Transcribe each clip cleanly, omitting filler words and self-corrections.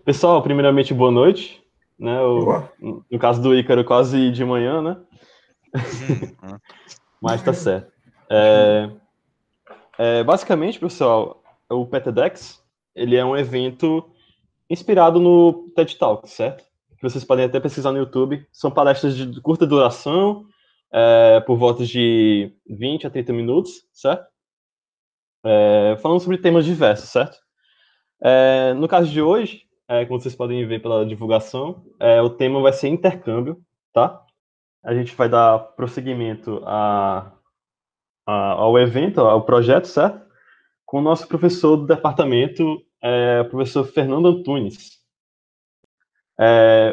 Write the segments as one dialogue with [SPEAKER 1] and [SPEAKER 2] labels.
[SPEAKER 1] Pessoal, primeiramente, boa noite. Né?
[SPEAKER 2] Boa.
[SPEAKER 1] No caso do Ícaro, quase de manhã, né?
[SPEAKER 3] Uhum.
[SPEAKER 1] Mas tá certo. Basicamente, pessoal, o PTDX, ele é um evento inspirado no TED Talk, certo? Que vocês podem até pesquisar no YouTube. São palestras de curta duração, por volta de 20 a 30 minutos, certo? Falando sobre temas diversos, certo? No caso de hoje, como vocês podem ver pela divulgação, o tema vai ser intercâmbio, tá? A gente vai dar prosseguimento ao evento, ao projeto, certo? Com o nosso professor do departamento, o professor Fernando Antunes.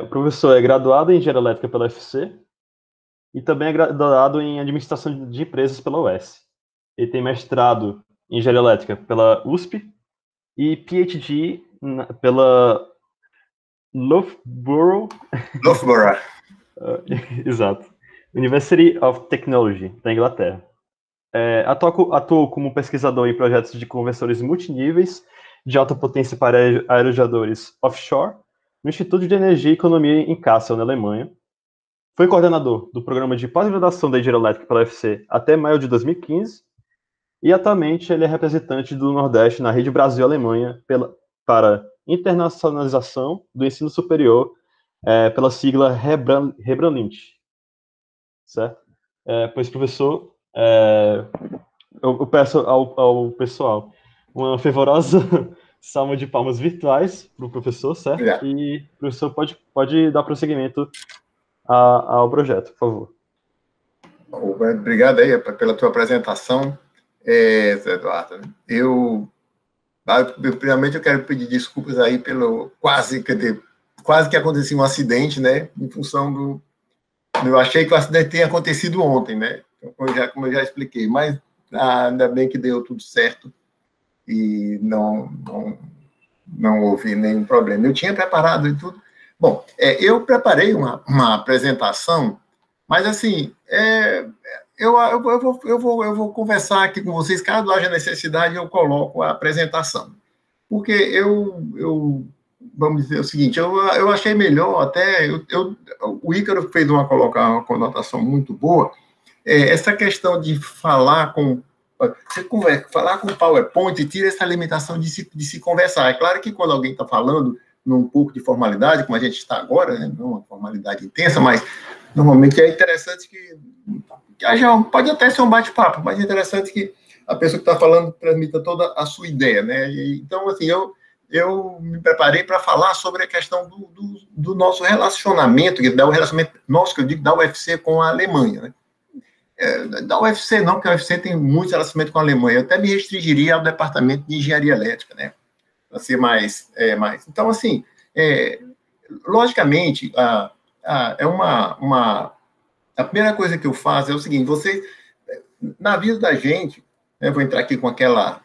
[SPEAKER 1] O professor é graduado em Engenharia Elétrica pela UFC e também é graduado em Administração de Empresas pela UES. Ele tem mestrado em Engenharia Elétrica pela USP e PhD pela Loughborough. Exato. University of Technology, da Inglaterra. Atuou como pesquisador em projetos de conversores multiníveis de alta potência para aerogeradores offshore no Instituto de Energia e Economia em Kassel, na Alemanha. Foi coordenador do programa de pós-graduação da Engenharia Elétrica pela UFC até maio de 2015 e atualmente ele é representante do Nordeste na Rede Brasil-Alemanha para internacionalização do ensino superior pela sigla Rebranlint. Certo? Pois, professor, eu peço ao pessoal uma fervorosa salva de palmas virtuais para o professor, certo?
[SPEAKER 2] Obrigado.
[SPEAKER 1] E o professor pode dar prosseguimento ao projeto, por favor.
[SPEAKER 2] Obrigado aí pela tua apresentação, Zé Eduardo. Primeiramente, eu quero pedir desculpas aí pelo quase que aconteceu um acidente, né? Em função do... Eu achei que o acidente tinha acontecido ontem, né? Como eu já expliquei, mas ainda bem que deu tudo certo e não houve nenhum problema. Eu tinha preparado e tudo. Bom, eu preparei uma apresentação, mas assim, eu vou conversar aqui com vocês, caso haja necessidade, eu coloco a apresentação. Porque vamos dizer o seguinte, eu achei melhor até, o Ícaro fez uma conotação muito boa, essa questão de falar com o PowerPoint tira essa limitação de se conversar. É claro que quando alguém está falando num pouco de formalidade, como a gente está agora, né, não uma formalidade intensa, mas normalmente é interessante que pode até ser um bate-papo, mas é interessante que a pessoa que está falando transmita toda a sua ideia, né? Então, assim, eu me preparei para falar sobre a questão do nosso relacionamento, o relacionamento nosso, que eu digo, da UFC com a Alemanha, né? Da UFC não, porque a UFC tem muito relacionamento com a Alemanha. Eu até me restringiria ao departamento de engenharia elétrica, né? Para ser mais. Então, assim, logicamente, a primeira coisa que eu faço é o seguinte: na vida da gente, eu vou entrar aqui com aquela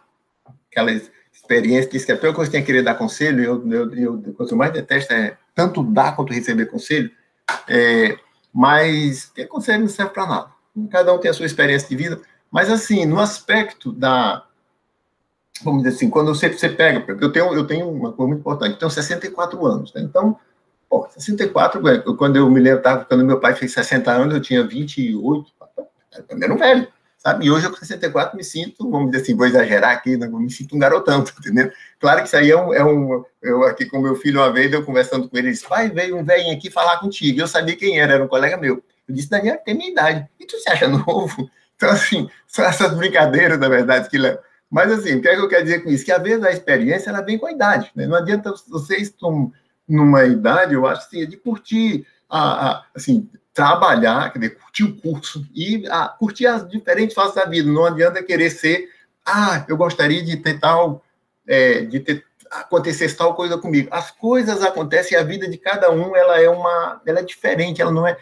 [SPEAKER 2] experiência, diz que a pior coisa que tem é querer dar conselho, o que eu mais detesto é tanto dar quanto receber conselho, mas conselho não serve para nada. Cada um tem a sua experiência de vida, mas assim, no aspecto vamos dizer assim, quando você pega, porque eu tenho uma coisa muito importante, eu tenho 64 anos, né? Então, 64, quando eu me lembro, quando meu pai fez 60 anos, eu tinha 28, eu era um velho, sabe? E hoje eu com 64 me sinto, vamos dizer assim, vou exagerar aqui, né? Me sinto um garotão, tá entendendo? Claro que isso aí eu aqui com meu filho uma vez, eu conversando com ele, ele disse: pai, veio um velhinho aqui falar contigo, eu sabia quem era um colega meu. Eu disse: Daniel, tem minha idade. E tu se acha novo? Então, assim, são essas brincadeiras, na verdade, que levam. Mas, assim, o que é que eu quero dizer com isso? Que, às vezes, a experiência, ela vem com a idade, né? Não adianta vocês estão numa idade, eu acho, assim, de curtir, assim, trabalhar, quer dizer, curtir o curso e curtir as diferentes fases da vida. Não adianta querer ser, eu gostaria de ter acontecesse tal coisa comigo. As coisas acontecem e a vida de cada um ela é diferente, ela não é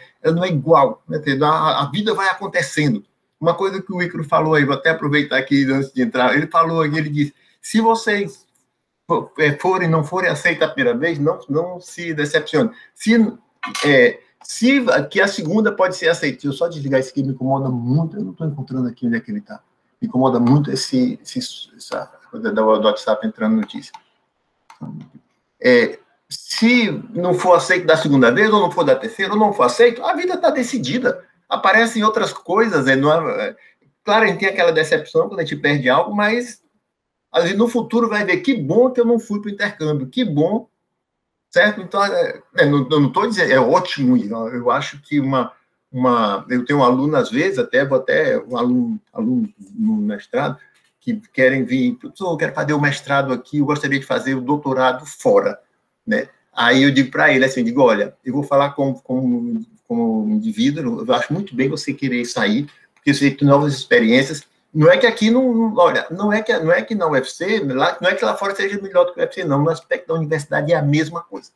[SPEAKER 2] igual, né? A vida vai acontecendo. Uma coisa que o Ícaro falou aí, vou até aproveitar aqui antes de entrar, ele falou aqui, ele disse: se vocês não forem aceitos a primeira vez, não se decepcione. Que a segunda pode ser aceita. Deixa eu só desligar isso aqui, me incomoda muito, eu não estou encontrando aqui onde é que ele está. Me incomoda muito essa coisa do WhatsApp entrando notícia. Se não for aceito da segunda vez, ou não for da terceira, ou não for aceito, a vida está decidida. Aparecem outras coisas. Claro, a gente tem aquela decepção quando a gente perde algo, mas a gente, no futuro vai ver que bom que eu não fui para o intercâmbio, que bom, certo? Então, eu não estou dizendo, é ótimo, eu acho que eu tenho um aluno, às vezes, um aluno no mestrado, que querem vir, professor, eu quero fazer o mestrado aqui, eu gostaria de fazer o doutorado fora, né? Aí eu digo para ele assim, olha, eu vou falar como indivíduo, eu acho muito bem você querer sair, porque você tem novas experiências. Não é que aqui olha, não é que na UFC, não é que lá fora seja melhor do que o UFC, não. No aspecto da universidade é a mesma coisa.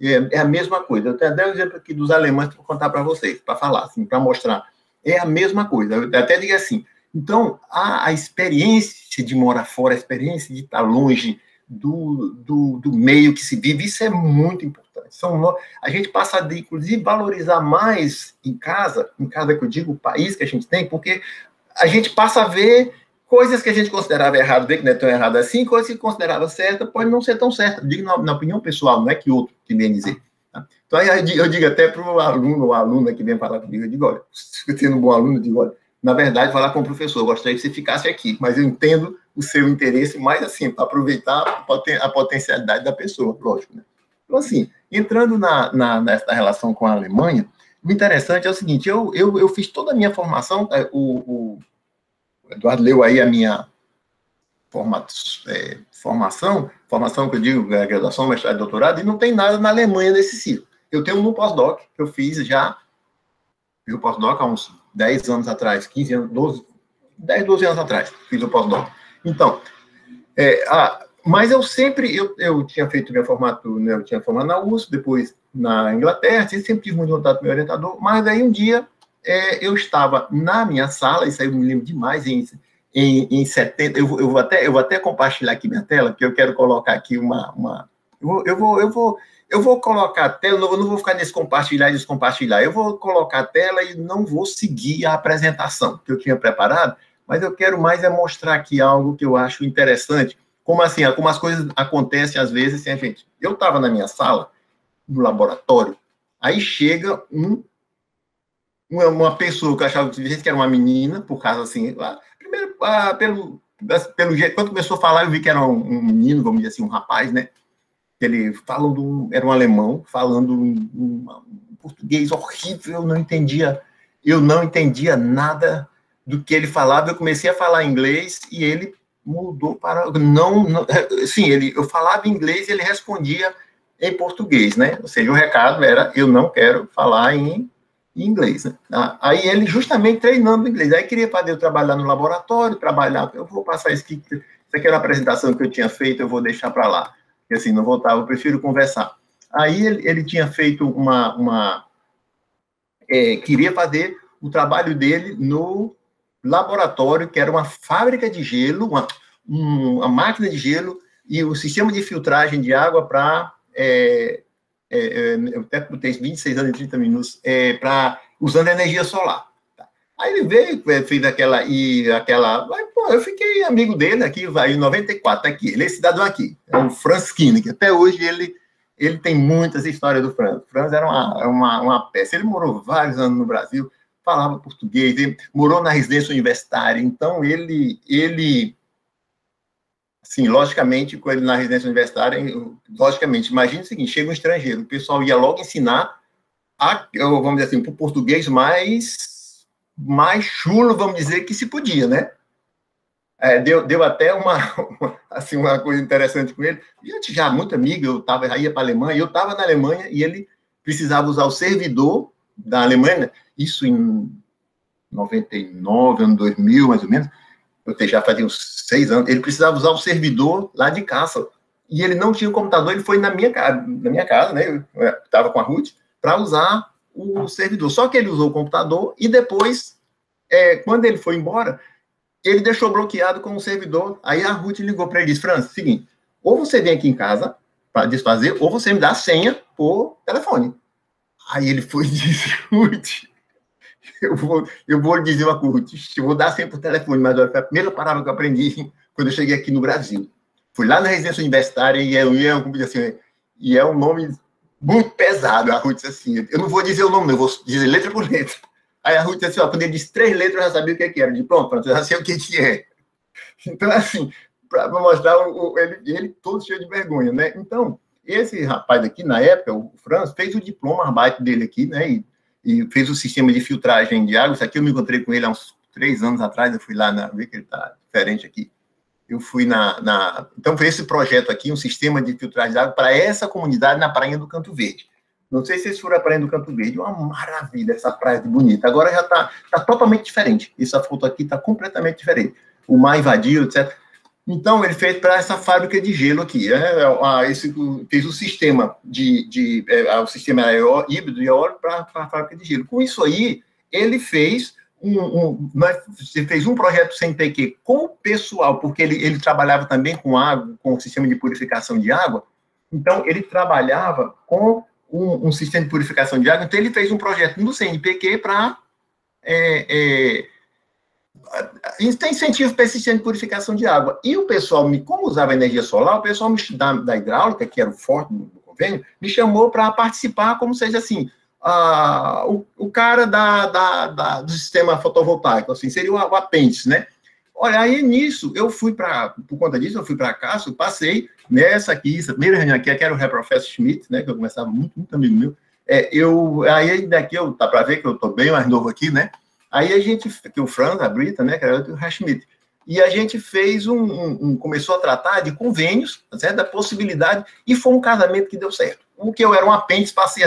[SPEAKER 2] É a mesma coisa. Eu tenho até um exemplo aqui dos alemães para contar para vocês, para falar, assim, para mostrar. É a mesma coisa. Eu até digo assim. Então, a experiência de morar fora, a experiência de estar longe do meio que se vive, isso é muito importante. A gente passa a, inclusive, valorizar mais em casa que eu digo, o país que a gente tem, porque a gente passa a ver coisas que a gente considerava errado, ver que não é tão errado assim, coisas que considerava certa, pode não ser tão certa. Digo na opinião pessoal, não é que outro que vem dizer. Tá? Então, aí eu digo até para o aluno ou aluna que vem falar comigo, eu digo, olha, se eu sendo um bom aluno, eu digo, olha, na verdade, falar com o professor, eu gostaria que você ficasse aqui, mas eu entendo o seu interesse mais assim, para aproveitar a potencialidade da pessoa, lógico, né? Então, assim, entrando nessa relação com a Alemanha, o interessante é o seguinte, eu fiz toda a minha formação, o Eduardo leu aí a minha formação que eu digo, graduação, mestrado e doutorado, e não tem nada na Alemanha nesse ciclo. Eu tenho um pós-doc, que eu fiz o pós-doc há uns 10 anos atrás, 15 anos, 12 anos atrás, fiz o pós-doc. Então, mas eu sempre, eu tinha feito minha formatura, né, eu tinha formado na USP, depois na Inglaterra, sempre tive muito contato com o meu orientador, mas aí um dia eu estava na minha sala, isso aí eu me lembro demais, em 70, eu vou até compartilhar aqui minha tela, porque eu quero colocar aqui eu vou colocar a tela, eu não vou ficar nesse compartilhar e descompartilhar, eu vou colocar a tela e não vou seguir a apresentação que eu tinha preparado, mas eu quero mais mostrar aqui algo que eu acho interessante, como as coisas acontecem às vezes, assim, gente. Eu estava na minha sala, no laboratório, aí chega uma pessoa que eu achava que era uma menina, por causa assim, primeiro, pelo jeito, quando começou a falar, eu vi que era um menino, vamos dizer assim, um rapaz, né? Ele era um alemão, falando um português horrível, eu não entendia nada do que ele falava, eu comecei a falar inglês e ele mudou para... Sim, eu falava inglês e ele respondia em português, né? Ou seja, o recado era, eu não quero falar em inglês, né? Aí ele justamente treinando inglês, aí queria fazer eu trabalhar no laboratório, eu vou passar isso aqui era uma apresentação que eu tinha feito, eu vou deixar para lá, porque assim, não voltava, eu prefiro conversar. Aí ele tinha feito queria fazer o trabalho dele no laboratório, que era uma fábrica de gelo, uma máquina de gelo e o sistema de filtragem de água para... eu até botei 26 anos e 30 minutos, usando energia solar. Tá? Aí ele veio, fez aquela... eu fiquei amigo dele aqui, vai, em 94, aqui, ele é cidadão aqui, é o Franz Kine, que até hoje ele tem muitas histórias do Franz. O Franz era uma peça, ele morou vários anos no Brasil, falava português, ele morou na residência universitária, então ele sim, logicamente, com ele na residência universitária, logicamente, imagine o seguinte, chega um estrangeiro, o pessoal ia logo ensinar, vamos dizer assim, para o português mais chulo, vamos dizer, que se podia, né? Deu até uma coisa interessante com ele. E eu já muito amigo, ia para a Alemanha, eu estava na Alemanha e ele precisava usar o servidor da Alemanha, isso em 99, ano 2000, mais ou menos, já fazia uns 6 anos, ele precisava usar o servidor lá de Kassel, e ele não tinha um computador, ele foi na minha casa, né, eu estava com a Ruth, para usar o servidor, só que ele usou o computador, e depois, quando ele foi embora, ele deixou bloqueado com o servidor, aí a Ruth ligou para ele e disse, Franz, seguinte, ou você vem aqui em casa para desfazer, ou você me dá a senha por telefone. Aí ele foi e disse, Ruth, eu vou lhe dizer uma coisa, eu vou dar sempre o telefone, mas foi a primeira palavra que eu aprendi quando eu cheguei aqui no Brasil. Fui lá na residência universitária e eu assim, e é um nome muito pesado. A Ruth disse assim, eu não vou dizer o nome, eu vou dizer letra por letra. Aí a Ruth disse assim, quando ele disse 3 letras, eu já sabia o que era. Eu disse, pronto, eu já sei o que é. Então, assim, para mostrar ele todo cheio de vergonha, né? Então, esse rapaz aqui, na época, o Franz, fez o diploma Arbeit dele aqui, né? E fez o sistema de filtragem de água. Isso aqui eu me encontrei com ele há uns 3 anos atrás, eu fui lá, ver que ele está diferente aqui. Eu fui Então, foi esse projeto aqui, um sistema de filtragem de água para essa comunidade na Prainha do Canto Verde. Não sei se vocês foram à Prainha do Canto Verde, uma maravilha essa praia de bonita. Agora já está totalmente diferente. Essa foto aqui está completamente diferente. O mar invadiu, etc. Então, ele fez para essa fábrica de gelo aqui. Fez o sistema o sistema híbrido e eólico para a fábrica de gelo. Com isso aí, ele fez um projeto sem PQ com o pessoal, porque ele trabalhava também com água, com o sistema de purificação de água. Então, ele trabalhava com um sistema de purificação de água. Então, ele fez um projeto no CNPq para... tem incentivo para esse sistema de purificação de água. E o pessoal, como usava energia solar, o pessoal da hidráulica, que era o forte do convênio, me chamou para participar, como seja assim, o cara do sistema fotovoltaico, assim, seria o apêndice, né? Olha, aí nisso, por conta disso, eu fui para cá, eu passei nessa primeira reunião aqui, que era o Professor Schmidt, né, que eu conversava muito amigo meu, aí daqui, tá para ver que eu estou bem mais novo aqui, né? Aí a gente, que o Franz, a Brita, né, que era o Schmidt, e a gente fez começou a tratar de convênios, certo? Da possibilidade, e foi um casamento que deu certo. O que eu era um apêndice, passei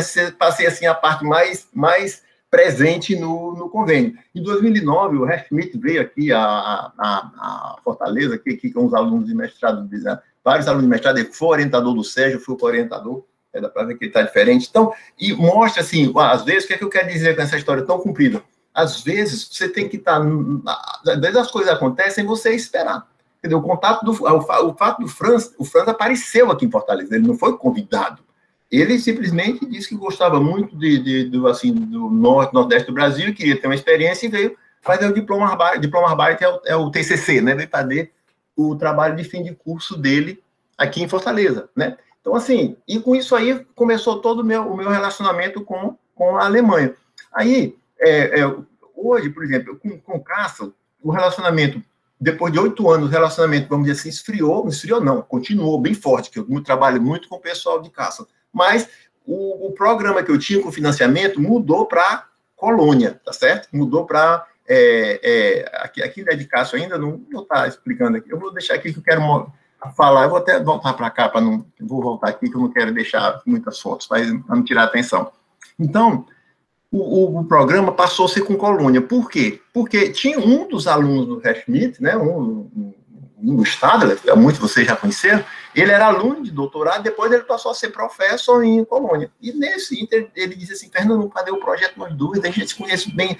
[SPEAKER 2] assim a parte mais presente no convênio. Em 2009, o Schmidt veio aqui a Fortaleza, aqui com os alunos de mestrado, vários alunos de mestrado, ele foi orientador do Sérgio, eu fui orientador, dá para ver que ele está diferente. Então, e mostra assim, às vezes, o que é que eu quero dizer com essa história tão comprida? Às vezes, você tem que estar... Às vezes as coisas acontecem, você esperar. Entendeu? O fato do Franz, o Franz apareceu aqui em Fortaleza, ele não foi convidado. Ele simplesmente disse que gostava muito do nordeste do Brasil e queria ter uma experiência e veio fazer o diploma Arbeit. Diploma Arbeit é o TCC, né? Veio fazer o trabalho de fim de curso dele aqui em Fortaleza, né? Então, assim, e com isso aí começou todo o meu relacionamento com a Alemanha. Aí... hoje, por exemplo, com o Castle, o relacionamento, depois de 8 anos, o relacionamento, vamos dizer assim, esfriou não, continuou bem forte, que eu trabalho muito com o pessoal de Castle, mas o programa que eu tinha com financiamento mudou para Colônia, tá certo? Mudou para, aqui não é de Castle ainda, não está explicando aqui, eu vou deixar aqui que eu quero falar, eu vou até voltar para cá, vou voltar aqui que eu não quero deixar muitas fotos, para não tirar a atenção. Então, o programa passou a ser com Colônia. Por quê? Porque tinha um dos alunos do Schmidt, né, no Stadler, muitos de vocês já conheceram, ele era aluno de doutorado, depois ele passou a ser professor em Colônia. E nesse inter, ele disse assim, Fernando, cadê o projeto Nós Dois? A gente se conhece bem,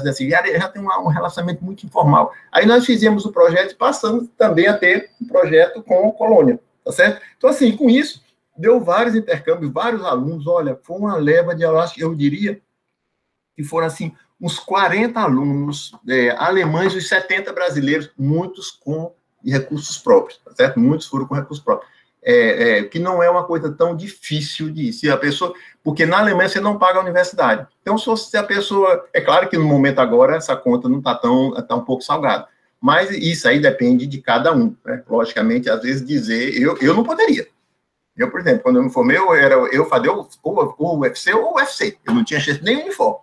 [SPEAKER 2] assim, já tem um relacionamento muito informal. Aí nós fizemos o projeto e passamos também a ter um projeto com Colônia, tá certo? Então, assim, com isso, deu vários intercâmbios, vários alunos, olha, foi uma leva de, eu diria, que foram, assim, uns 40 alunos alemães e 70 brasileiros, muitos com recursos próprios, tá certo? Muitos foram com recursos próprios. Que não é uma coisa tão difícil de se a pessoa... Porque na Alemanha você não paga a universidade. Então, se a pessoa... É claro que no momento agora essa conta não está tá um pouco salgada, mas isso aí depende de cada um, né? Logicamente, às vezes dizer... Eu não poderia. Eu, por exemplo, quando eu me formei, eu fazia ou o UFC ou o UFC. Eu não tinha chance nem uniforme.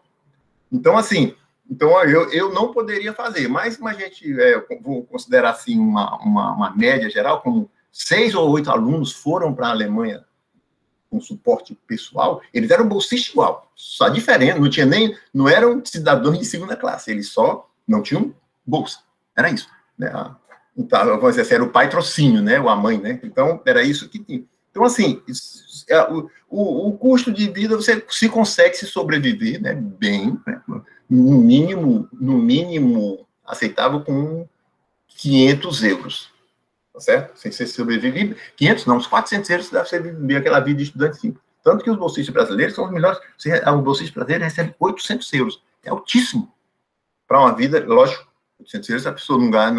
[SPEAKER 2] Então, assim, eu não poderia fazer. Mas a gente, vou considerar assim uma média geral, como 6 ou 8 alunos foram para a Alemanha com suporte pessoal, eles eram bolsistas igual, só diferente, não eram cidadãos de segunda classe, eles só não tinham bolsa. Era isso. Né? Então, vamos dizer assim, era o patrocínio, né? Ou a mãe, né? Então, era isso que tinha. Então, assim, o custo de vida, você se consegue se sobreviver, né, bem, né, no mínimo aceitável com 500 euros, tá certo? Se você sobreviver, 500 não, uns 400 euros dá para você viver aquela vida de estudante simples. Tanto que os bolsistas brasileiros são os melhores, o bolsista brasileiro recebe 800 euros, é altíssimo para uma vida, lógico, 800 euros a pessoa não ganha,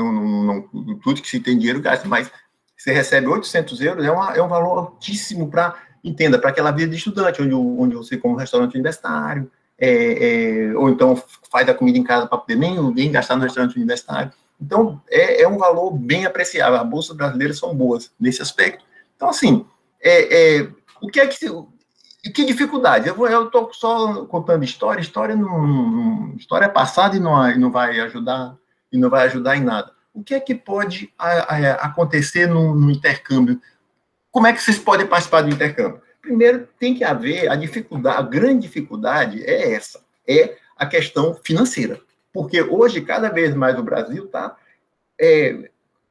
[SPEAKER 2] tudo que se tem dinheiro gasta, mas você recebe 800 euros, é um valor altíssimo para, entenda, para aquela vida de estudante, onde você come um restaurante universitário, ou então faz a comida em casa para poder nem gastar no restaurante universitário. Então, é um valor bem apreciável. As bolsas brasileiras são boas nesse aspecto. Então, assim, o que é que dificuldade? Eu estou só contando história é passada e não vai ajudar em nada. O que é que pode acontecer no intercâmbio? Como é que vocês podem participar do intercâmbio? Primeiro, tem que haver a grande dificuldade é a questão financeira. Porque hoje, cada vez mais, o Brasil está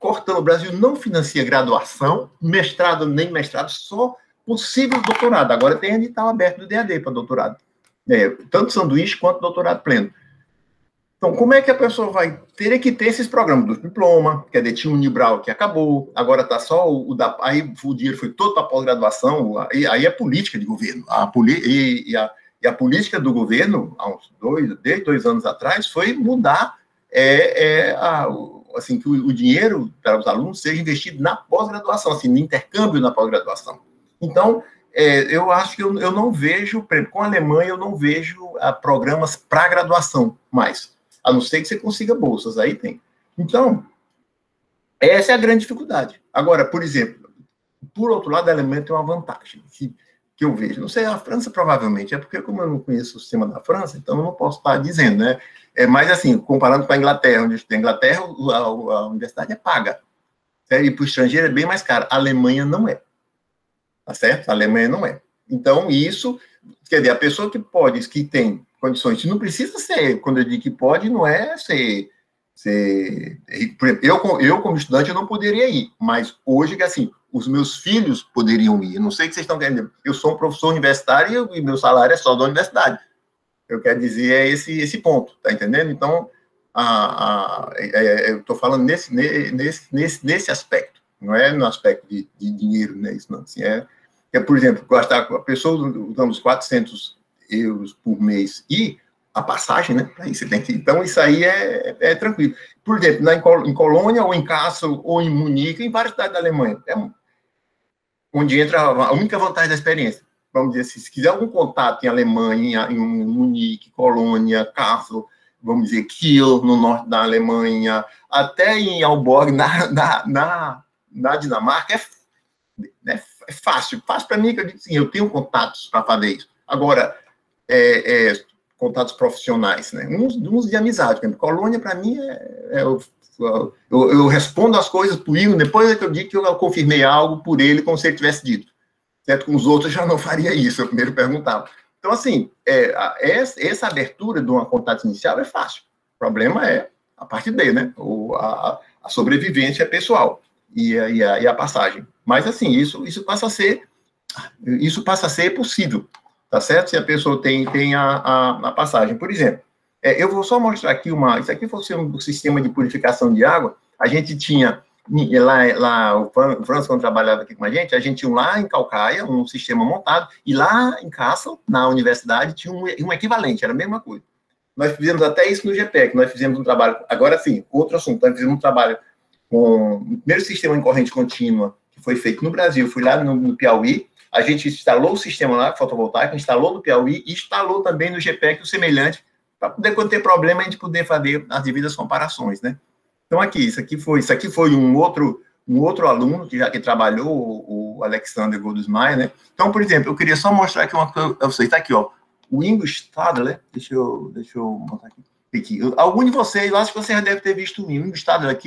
[SPEAKER 2] cortando. O Brasil não financia graduação, mestrado, nem mestrado, só possível doutorado. Agora tem edital aberto do DAD para doutorado. Tanto sanduíche quanto doutorado pleno. Então, como é que a pessoa vai ter que ter esses programas do diploma, quer dizer, tinha o Nibral que acabou, agora está só aí o dinheiro foi todo para pós-graduação, aí é política de governo. A política do governo, desde 2 anos atrás, foi mudar assim, que o dinheiro para os alunos seja investido na pós-graduação, assim, no intercâmbio na pós-graduação. Então, eu acho que eu não vejo, com a Alemanha, eu não vejo programas para graduação mais. A não ser que você consiga bolsas, aí tem. Então, essa é a grande dificuldade. Agora, por exemplo, por outro lado, a Alemanha tem uma vantagem que eu vejo. Não sei, a França provavelmente, porque como eu não conheço o sistema da França, então eu não posso estar dizendo, né? Mas assim, comparando com a Inglaterra, onde tem a Inglaterra, a universidade é paga. Certo? E para o estrangeiro é bem mais caro. A Alemanha não é. Tá certo? A Alemanha não é. Então, isso, quer dizer, a pessoa que tem condições, não precisa ser, quando eu digo que pode, não é ser por exemplo, eu como estudante, eu não poderia ir, mas hoje, assim, os meus filhos poderiam ir. Eu não sei o que vocês estão querendo dizer. Eu sou um professor universitário e meu salário é só da universidade. Eu quero dizer esse ponto, tá entendendo? Então, eu estou falando nesse aspecto, não é no aspecto de dinheiro, né? Isso não, assim, por exemplo, gastar a pessoa usando os 400 euros por mês e a passagem, né? Aí você tem que, então, isso aí é tranquilo. Por exemplo, em Colônia, ou em Kassel, ou em Munique, em várias cidades da Alemanha, onde entra a única vantagem da experiência. Vamos dizer assim, se quiser algum contato em Alemanha, em Munique, Colônia, Kassel, vamos dizer, Kiel, no norte da Alemanha, até em Aalborg, na Dinamarca, é fácil. Fácil para mim, que eu digo assim, eu tenho contatos para fazer isso. Agora, contatos profissionais, né? Uns de amizade. Colônia, para mim, eu respondo as coisas por ele, depois é que eu digo que eu confirmei algo por ele, como se ele tivesse dito. Certo? Com os outros, eu já não faria isso, eu primeiro perguntava. Então, assim, essa abertura de um contato inicial é fácil. O problema é a parte B, né? A sobrevivência pessoal e a passagem. Mas, assim, isso passa a ser possível. Tá certo? Se a pessoa tem a passagem. Por exemplo, eu vou só mostrar aqui isso aqui fosse um sistema de purificação de água. A gente tinha, lá o Franz, quando trabalhava aqui com a gente tinha lá em Calcaia um sistema montado, e lá em Kassel, na universidade, tinha um equivalente, era a mesma coisa. Nós fizemos até isso no GPEC, nós fizemos um trabalho, agora sim, outro assunto, nós fizemos um trabalho com o primeiro sistema em corrente contínua, que foi feito no Brasil, fui lá no Piauí. A gente instalou o sistema lá, fotovoltaico, instalou no Piauí e instalou também no GPEC o semelhante, para poder, quando ter problema, a gente poder fazer as devidas comparações, né? Então, isso aqui foi um outro aluno que trabalhou, o Alexander Goldesmaier, né? Então, por exemplo, eu queria só mostrar aqui uma coisa, está aqui, ó, o Ingo Stadler, deixa eu mostrar aqui. Algum de vocês, eu acho que você já deve ter visto o Ingo Stadler,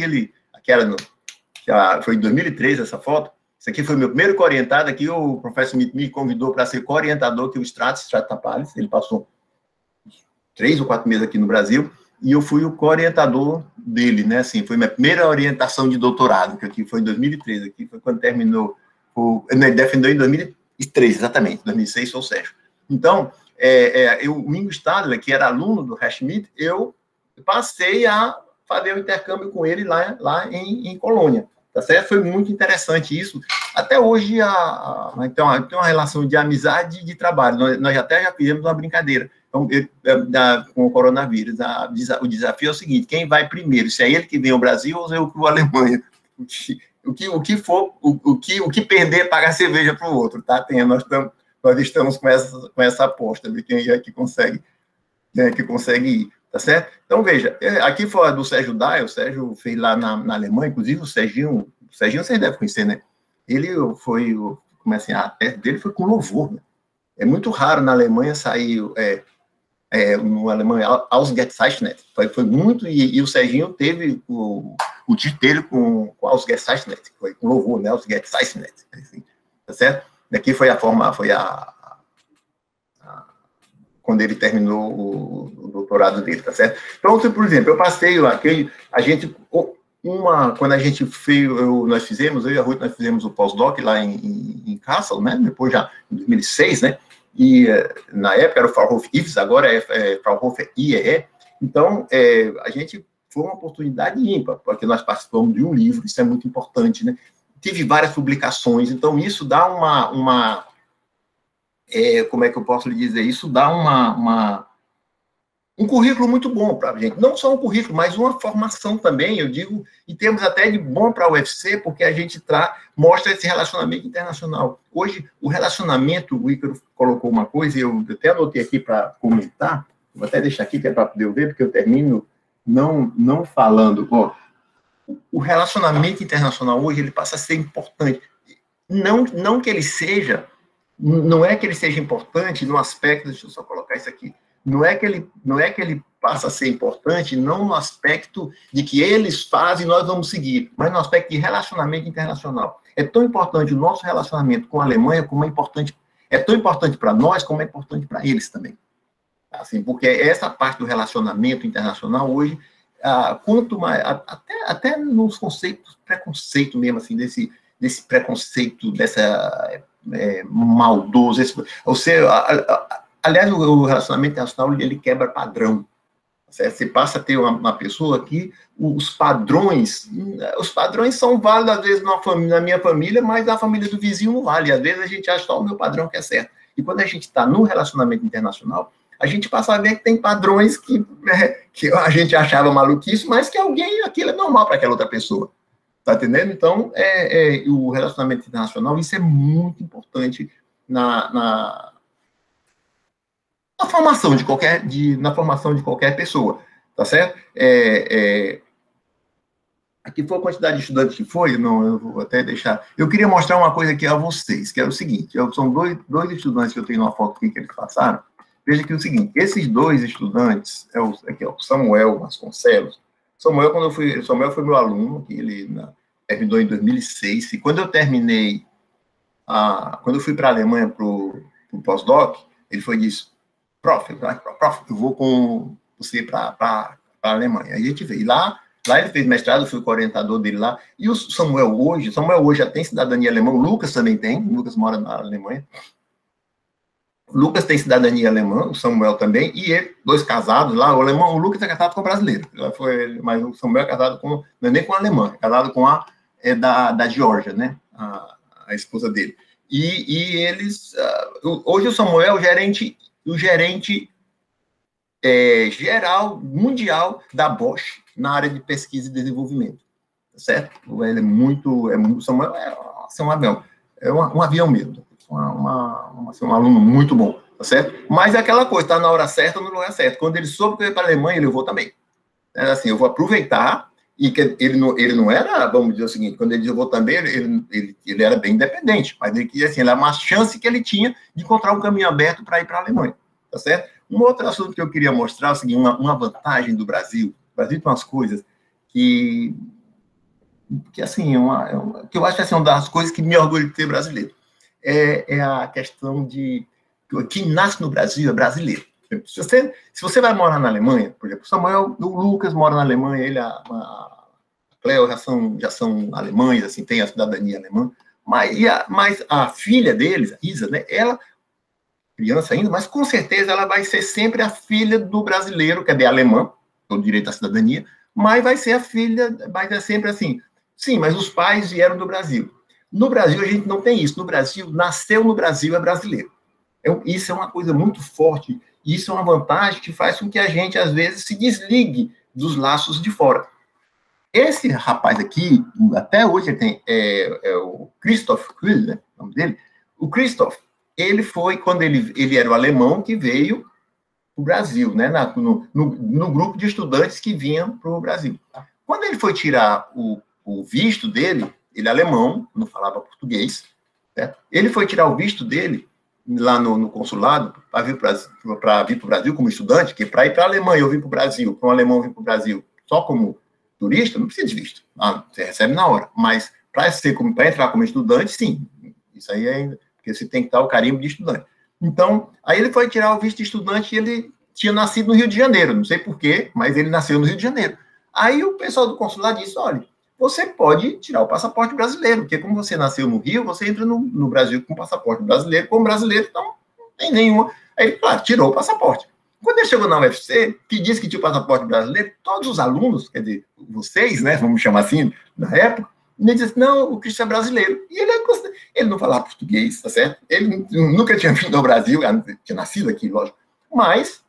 [SPEAKER 2] foi em 2003 essa foto. Isso aqui foi meu primeiro co-orientado. Aqui o professor me convidou para ser co-orientador aqui, o Stratos Tapalis. Ele passou 3 ou 4 meses aqui no Brasil, e eu fui o co-orientador dele, né? Assim, foi minha primeira orientação de doutorado, que aqui foi em 2003, aqui foi quando terminou, ele defendeu em 2003, exatamente, 2006 ou Sérgio. Então, o Ingo Stadler, que era aluno do Schmidt, eu passei a fazer o intercâmbio com ele lá em Colônia. Tá certo? Foi muito interessante isso. Até hoje, tem uma relação de amizade e de trabalho. Nós até já fizemos uma brincadeira. Então, com o coronavírus, o desafio é o seguinte: quem vai primeiro? Se é ele que vem ao Brasil ou eu que vou à Alemanha? o que for, o que perder, pagar cerveja para o outro, tá? Nós estamos com essa aposta de quem é que consegue ir, tá certo? Então, veja, aqui fora do Sérgio Dyer, o Sérgio fez lá na Alemanha, inclusive o Serginho vocês devem conhecer, né? Ele foi, como é assim, a tese dele foi com louvor, né? É muito raro na Alemanha sair, no alemão, Ausgezeichnet, foi muito, e o Serginho teve o título dele com Ausgezeichnet, foi com louvor, né? Ausgezeichnet, assim, tá certo? Daqui foi quando ele terminou o doutorado dele, tá certo? Então, por exemplo, eu passei quando a gente fez, eu e a Ruth, nós fizemos o pós-doc lá em Kassel, né? Depois já em 2006, né? E na época era o Fraunhofer IFES, agora é Fraunhofer IEE. Então, a gente foi uma oportunidade ímpar, porque nós participamos de um livro, isso é muito importante, né? Tive várias publicações, então isso dá como é que eu posso lhe dizer? Isso dá um currículo muito bom para a gente. Não só um currículo, mas uma formação também, eu digo, em termos até de bom para a UFC, porque a gente mostra esse relacionamento internacional. Hoje, o relacionamento, o Ícaro colocou uma coisa, e eu até anotei aqui para comentar, vou até deixar aqui, que é para poder ver, porque eu termino não falando. O relacionamento internacional hoje, ele passa a ser importante. Não que ele seja, não é que ele seja importante no aspecto, deixa eu só colocar isso aqui, não é que ele passa a ser importante não no aspecto de que eles fazem e nós vamos seguir, mas no aspecto de relacionamento internacional. É tão importante o nosso relacionamento com a Alemanha como é tão importante para nós como é importante para eles também. Assim, porque essa parte do relacionamento internacional hoje, quanto mais, até nos conceitos, preconceito mesmo, assim, desse preconceito, dessa maldoso, aliás, o relacionamento internacional, ele quebra padrão. Certo? Você passa a ter uma pessoa que os padrões são válidos, às vezes, na minha família, mas na família do vizinho não vale. Às vezes a gente acha só o meu padrão que é certo. E quando a gente está no relacionamento internacional, a gente passa a ver que tem padrões que a gente achava maluquice, mas que aquilo é normal para aquela outra pessoa. Tá entendendo? Então, o relacionamento internacional, isso é muito importante na formação de qualquer pessoa, tá certo? Aqui foi a quantidade de estudantes que foi, eu vou até deixar. Eu queria mostrar uma coisa aqui a vocês, que é o seguinte, são dois estudantes que eu tenho uma foto aqui que eles passaram. Veja que é o seguinte, esses dois estudantes, aqui é o Samuel Vasconcelos. Samuel foi meu aluno, que ele terminou em 2006, e quando eu terminei, quando eu fui para a Alemanha para o pós-doc, ele disse, prof, eu vou com você para a Alemanha. Aí a gente veio. Lá ele fez mestrado, eu fui o orientador dele lá. E o Samuel hoje já tem cidadania alemã, o Lucas também tem, o Lucas mora na Alemanha. O Lucas tem cidadania alemã, o Samuel também, e ele, dois casados lá, o Lucas é casado com um brasileiro, mas o Samuel é casado não é nem com um alemão, é casado com da Geórgia, né, a esposa dele. E eles, hoje o Samuel é o gerente geral mundial da Bosch na área de pesquisa e desenvolvimento, certo? Ele Samuel um avião, um avião mesmo, um aluno muito bom, tá certo? Mas é aquela coisa, tá na hora certa, no lugar certo. Quando ele soube que eu ia para a Alemanha, ele levou também. Assim, eu vou aproveitar, e que ele não era, vamos dizer o seguinte, quando ele disse eu vou também, ele era bem independente, mas ele queria, assim, era uma chance que ele tinha de encontrar um caminho aberto para ir para a Alemanha, tá certo? Um outro assunto que eu queria mostrar é o seguinte, uma vantagem do Brasil. O Brasil tem umas coisas que assim, que eu acho que assim, uma das coisas que me orgulho de ser brasileiro. É a questão de quem nasce no Brasil é brasileiro. Se você vai morar na Alemanha, por exemplo, o Lucas mora na Alemanha, a Cleo já são alemães, assim, tem a cidadania alemã, mas a filha deles, a Isa, né, ela, criança ainda, mas com certeza ela vai ser sempre a filha do brasileiro, que é alemã, com direito à cidadania, mas vai ser sempre assim, sim, mas os pais vieram do Brasil. No Brasil, a gente não tem isso. No Brasil, nasceu no Brasil, é brasileiro. Isso é uma coisa muito forte. Isso é uma vantagem que faz com que a gente, às vezes, se desligue dos laços de fora. esse rapaz aqui, até hoje ele tem, o Christoph Kuhl, né, o nome dele. O Christoph, ele foi, quando ele era o alemão que veio para o Brasil, né, no grupo de estudantes que vinham para o Brasil. Quando ele foi tirar o visto dele, ele é alemão, não falava português, né, ele foi tirar o visto dele lá no consulado para vir para o Brasil como estudante, que para ir para a Alemanha eu vim para o Brasil, para um alemão vir para o Brasil só como turista, não precisa de visto. Você recebe na hora. Mas para entrar como estudante, sim. Isso aí é porque você tem que dar o carimbo de estudante. Então, aí ele foi tirar o visto de estudante e ele tinha nascido no Rio de Janeiro. Não sei porquê, mas ele nasceu no Rio de Janeiro. Aí o pessoal do consulado disse, olha, você pode tirar o passaporte brasileiro, porque como você nasceu no Rio, você entra no Brasil com passaporte brasileiro, como brasileiro, então não tem nenhuma. Aí ele, claro, tirou o passaporte. Quando ele chegou na UFC, que disse que tinha o passaporte brasileiro, todos os alunos, quer dizer, vocês, né, vamos chamar assim, na época, ele disse, não, o Christian é brasileiro. E ele não falava português, tá certo? Ele nunca tinha vindo ao Brasil, tinha nascido aqui, lógico, mas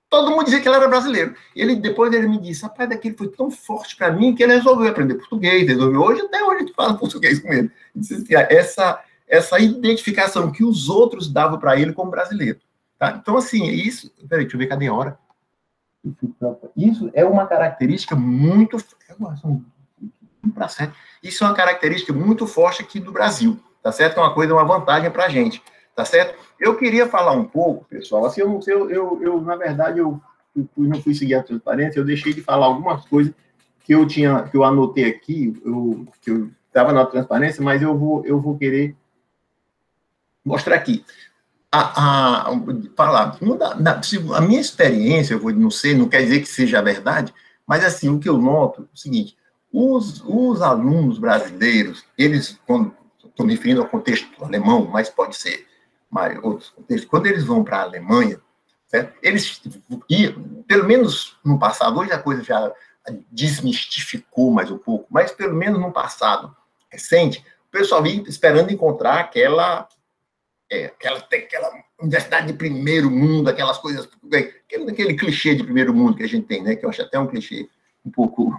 [SPEAKER 2] todo mundo dizia que ele era brasileiro. Depois ele me disse, rapaz, daquele foi tão forte para mim que ele resolveu aprender português, até hoje a gente fala português com ele. Essa identificação que os outros davam para ele como brasileiro. Tá? Então, assim, isso... Peraí, deixa eu ver, cadê a hora? Isso é uma característica muito... Isso é uma característica muito forte aqui do Brasil, tá certo? É uma vantagem para a gente, tá certo? Eu queria falar um pouco, pessoal, assim, eu não sei, na verdade, eu não fui seguir a transparência, eu deixei de falar algumas coisas que eu anotei aqui, que eu estava na transparência, mas eu vou querer mostrar aqui. Falar, a minha experiência, não quer dizer que seja a verdade, mas assim, o que eu noto é o seguinte, os alunos brasileiros, eles, estou me referindo ao contexto alemão, mas pode ser outros contextos, quando eles vão para a Alemanha, certo? Eles, pelo menos no passado, hoje a coisa já desmistificou mais um pouco, mas pelo menos no passado recente, o pessoal vinha esperando encontrar aquela universidade de primeiro mundo, aquelas coisas, aquele clichê de primeiro mundo que a gente tem, né? Que eu acho até um clichê um pouco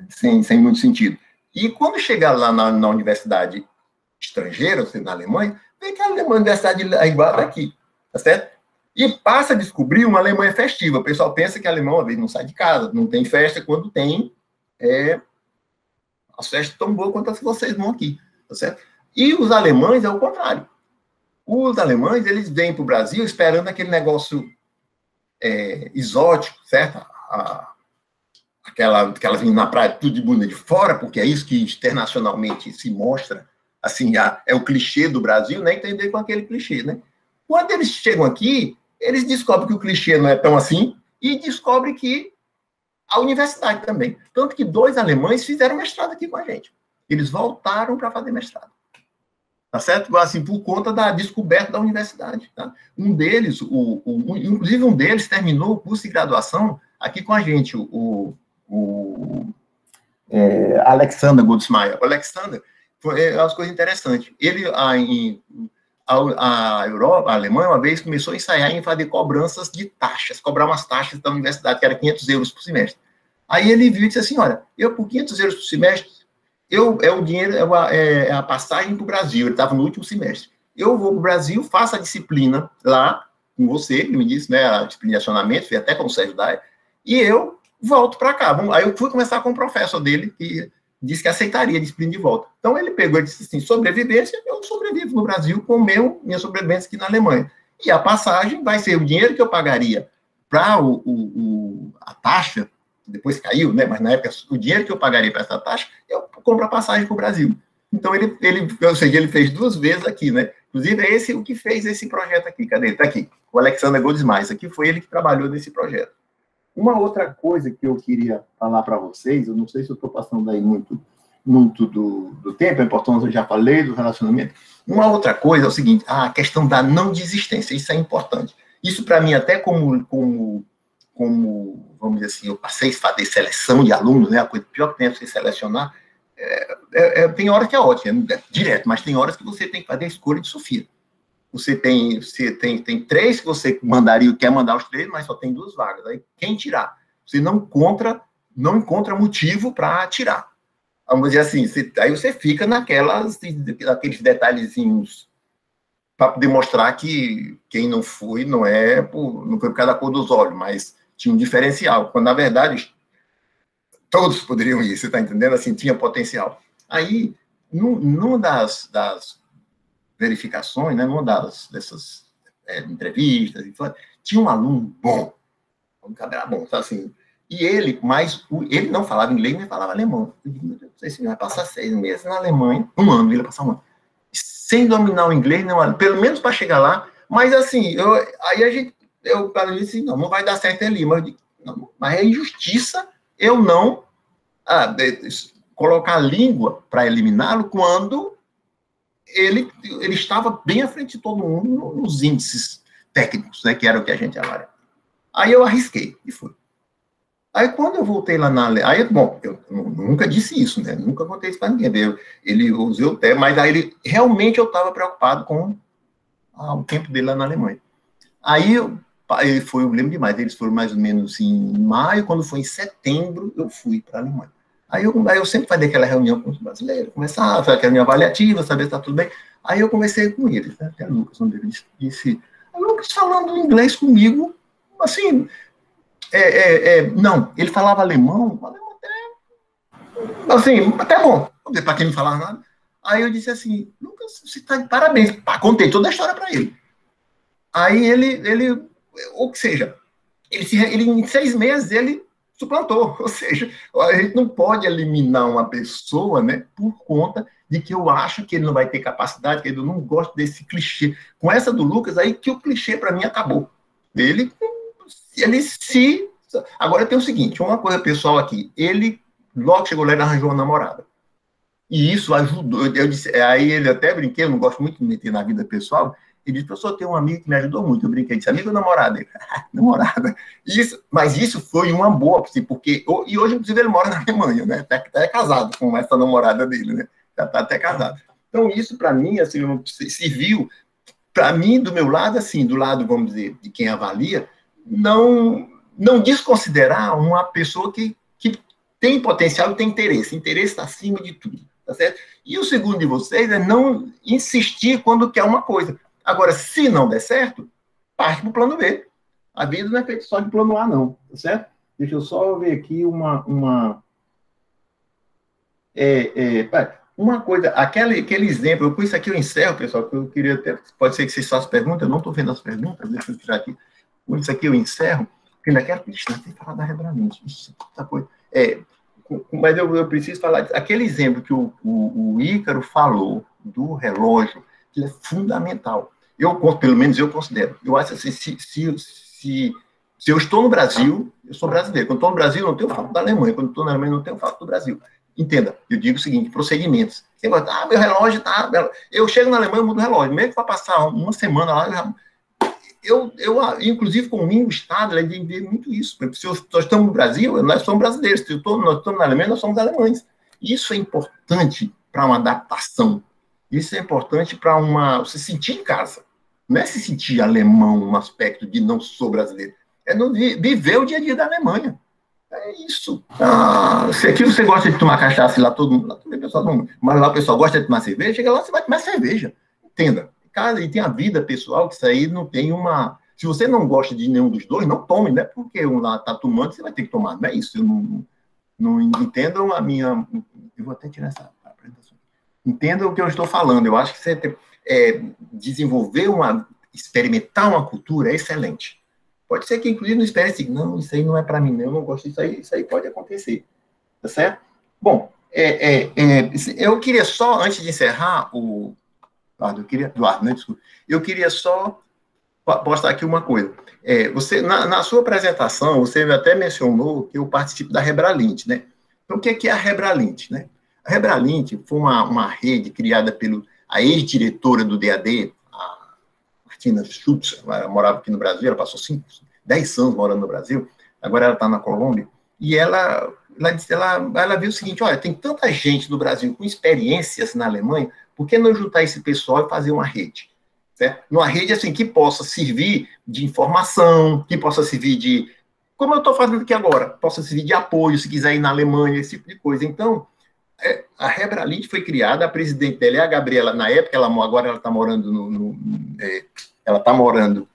[SPEAKER 2] sem muito sentido. E quando chegar lá na universidade estrangeira, ou seja, na Alemanha, vê que a universidade é igual daqui, tá certo? E passa a descobrir uma Alemanha festiva. O pessoal pensa que alemão, às vezes, não sai de casa, não tem festa, quando tem, as festas tão boas quanto as que vocês vão aqui, tá certo? E os alemães é o contrário. Os alemães, eles vêm para o Brasil esperando aquele negócio exótico, certo? Aquelas vinham na praia tudo de bunda de fora, porque é isso que internacionalmente se mostra, assim, é o clichê do Brasil, né? Entender com aquele clichê, né? Quando eles chegam aqui, eles descobrem que o clichê não é tão assim e descobrem que a universidade também. Tanto que 2 alemães fizeram mestrado aqui com a gente. Eles voltaram para fazer mestrado. Tá certo? Assim, por conta da descoberta da universidade. Tá? Um deles, inclusive um deles terminou o curso de graduação aqui com a gente, o Alexander Goldsmaier. O Alexander foi uma coisa interessante. Ele, a Europa, a Alemanha, uma vez começou a ensaiar em fazer cobranças de taxas, cobrar umas taxas da universidade, que era 500 euros por semestre. Aí ele viu e disse assim, olha, eu por 500 euros por semestre, o dinheiro, é a passagem para o Brasil. Ele estava no último semestre. Eu vou para o Brasil, faço a disciplina lá com você, ele me disse, né, a disciplina de acionamento, fui até com o Sérgio Daia, e eu volto para cá. Aí eu fui começar com o professor dele, que disse que aceitaria a disciplina de volta. Então ele pegou e disse assim, sobrevivência, eu sobrevivo no Brasil com minha sobrevivência aqui na Alemanha. E a passagem vai ser o dinheiro que eu pagaria para a taxa, depois caiu, né? Mas na época, o dinheiro que eu pagaria para essa taxa, eu compro a passagem para o Brasil. Então, ou seja, ele fez 2 vezes aqui, né? Inclusive, é esse o que fez esse projeto aqui. Cadê ele? Está aqui. O Alexander Goldsmaier. Isso aqui foi ele que trabalhou nesse projeto. Uma outra coisa que eu queria falar para vocês, eu não sei se eu estou passando aí muito do tempo, a importância eu já falei, do relacionamento. Uma outra coisa é o seguinte, a questão da não desistência. Isso é importante. Isso, para mim, até como, vamos dizer assim, eu passei a fazer seleção de alunos, né? A coisa pior que tem é você selecionar. Tem horas que é ótimo, é direto, mas tem horas que você tem que fazer a escolha de Sofia. Você tem 3 que você quer mandar os 3, mas só tem 2 vagas. Aí quem tirar? Você não encontra não encontra motivo para tirar. Vamos dizer assim, aí você fica naqueles detalhezinhos para poder mostrar que quem não foi, não foi por causa da cor dos olhos, mas tinha um diferencial, quando, na verdade, todos poderiam ir, você está entendendo? Assim, tinha potencial. Aí, numa das verificações, né, numa dessas entrevistas, tinha um aluno bom, um cabelo bom, tá, assim, e ele não falava inglês, nem falava alemão. Eu digo, meu Deus, esse vai passar 6 meses na Alemanha, um ano, ele vai passar um ano, sem dominar o inglês, não, pelo menos para chegar lá, mas assim, eu disse, não vai dar certo ali, mas é injustiça eu não colocar a língua para eliminá-lo quando ele estava bem à frente de todo mundo nos índices técnicos, né, que era o que a gente avaliava. Aí eu arrisquei, e fui. Aí quando eu voltei lá eu nunca disse isso, né, nunca contei isso para ninguém, ele usou o termo, mas aí realmente eu estava preocupado com o tempo dele lá na Alemanha. Aí eu lembro demais, eles foram mais ou menos em maio, quando foi em setembro, eu fui para a Alemanha. Aí eu sempre fazia aquela reunião com os brasileiros, começava, fazer aquela reunião avaliativa, saber se está tudo bem. Aí eu conversei com eles, né? Até o Lucas, onde ele disse, Lucas falando inglês comigo, assim, não, ele falava alemão até bom, para quem não falava nada. Aí eu disse assim, Lucas, você está de parabéns. Contei toda a história para ele. Aí ele, ou seja, ele em 6 meses, ele suplantou, ou seja, a gente não pode eliminar uma pessoa, né, por conta de que eu acho que ele não vai ter capacidade, que eu não gosto desse clichê. Com essa do Lucas, aí que o clichê para mim acabou. Agora tem o seguinte, uma coisa pessoal aqui, ele, logo chegou lá, ele arranjou uma namorada. E isso ajudou, aí ele até brinquei, eu não gosto muito de meter na vida pessoal, ele disse, professor, tem um amigo que me ajudou muito. Eu brinquei, disse, amigo ou namorada? Ele, namorada. Mas isso foi uma boa, porque... E hoje, inclusive, ele mora na Alemanha, né? Tá casado com essa namorada dele, né? Já tá até casado. Então, isso, para mim, assim, serviu, para mim, do meu lado, assim, do lado, vamos dizer, de quem avalia, não desconsiderar uma pessoa que tem potencial e tem interesse. Interesse está acima de tudo, tá certo? E o segundo de vocês é não insistir quando quer uma coisa. Agora, se não der certo, parte para o plano B. A vida não é feita só de plano A, não, tá certo? Deixa eu só ver aqui uma coisa, aquele exemplo, com isso aqui eu encerro, pessoal, que eu queria até, pode ser que vocês façam perguntas, eu não estou vendo as perguntas, deixa eu tirar aqui, com isso aqui eu encerro, porque ainda quero falar da Rebramente, coisa. Mas eu preciso falar, aquele exemplo que o Ícaro falou do relógio, que é fundamental. Pelo menos eu considero. Eu acho assim, se eu estou no Brasil, eu sou brasileiro. Quando estou no Brasil, não tenho fato da Alemanha. Quando estou na Alemanha, não tenho fato do Brasil. Entenda, eu digo o seguinte, procedimentos. Você vai, meu relógio está... Eu chego na Alemanha, eu mudo o relógio. Mesmo que vai passar uma semana lá, eu inclusive, com o meu Estado, ele entende muito isso. Se nós estamos no Brasil, nós somos brasileiros. Se nós estamos na Alemanha, nós somos alemães. Isso é importante para uma adaptação. Isso é importante para você sentir em casa. Não é se sentir alemão no aspecto de não sou brasileiro. É viver o dia a dia da Alemanha. É isso. Se aqui você gosta de tomar cachaça, lá todo mundo, mas lá o pessoal gosta de tomar cerveja, chega lá, você vai tomar cerveja. Entenda. Cara, e tem a vida pessoal, que isso aí não tem uma... Se você não gosta de nenhum dos dois, não tome, não é porque um lá está tomando, você vai ter que tomar. Não é isso. Eu não entendam a minha... Eu vou até tirar essa apresentação. Entendam o que eu estou falando. Eu acho que você experimentar uma cultura é excelente. Pode ser que, inclusive, não espere assim, não, isso aí não é para mim, eu não gosto disso aí, isso aí pode acontecer. Tá certo? Bom, eu queria só, antes de encerrar Eduardo, né, desculpa. Eu queria só postar aqui uma coisa. Você, na sua apresentação, você até mencionou que eu participo da Rebralint, né? Então, o que é a Rebralint, né? A Rebralint foi uma rede criada a ex-diretora do DAD, a Martina Schutz, ela morava aqui no Brasil, ela passou 10 anos morando no Brasil, agora ela está na Colômbia, e ela viu o seguinte, olha, tem tanta gente no Brasil com experiências na Alemanha, por que não juntar esse pessoal e fazer uma rede? Certo? Uma rede assim, que possa servir de informação, que possa servir de como eu estou fazendo aqui agora, possa servir de apoio, se quiser ir na Alemanha, esse tipo de coisa. Então, a Rebralint foi criada, a presidente dela é a Gabriela, na época, agora ela está morando ela está morando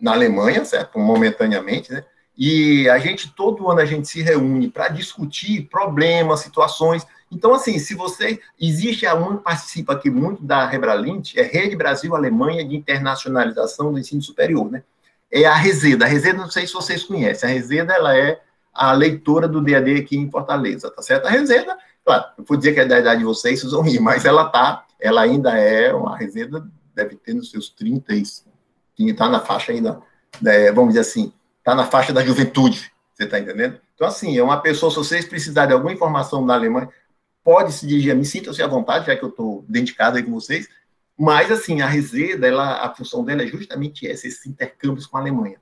[SPEAKER 2] na Alemanha, certo? Momentaneamente, né? E todo ano a gente se reúne para discutir problemas, situações. Então, assim, se você... Existe uma que participa aqui muito da Rebralint, é Rede Brasil Alemanha de Internacionalização do Ensino Superior, né? É a Reseda. A Reseda, não sei se vocês conhecem. A Reseda, ela é a leitora do DAD aqui em Fortaleza, tá certo? A Reseda, claro, eu vou dizer que é da idade de vocês vão rir, mas ela ainda é uma Reseda, deve ter nos seus 30, está na faixa ainda, vamos dizer assim, está na faixa da juventude, você está entendendo? Então, assim, é uma pessoa, se vocês precisarem de alguma informação da Alemanha, pode se dirigir a mim, sinta-se à vontade, já que eu estou dentro de casa aí com vocês, mas, assim, a Reseda, a função dela é justamente esses intercâmbios com a Alemanha.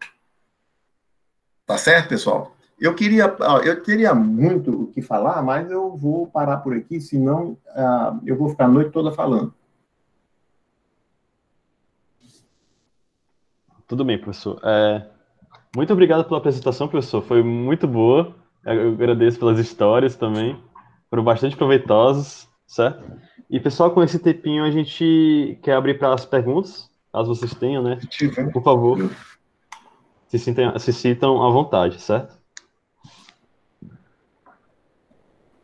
[SPEAKER 2] Tá certo, pessoal? Eu teria muito o que falar, mas eu vou parar por aqui, senão eu vou ficar a noite toda falando.
[SPEAKER 1] Tudo bem, professor. Muito obrigado pela apresentação, professor. Foi muito boa. Eu agradeço pelas histórias também. Foram bastante proveitosas, certo? E, pessoal, com esse tempinho a gente quer abrir para as perguntas, caso vocês tenham, né? Por favor, se sintam à vontade, certo?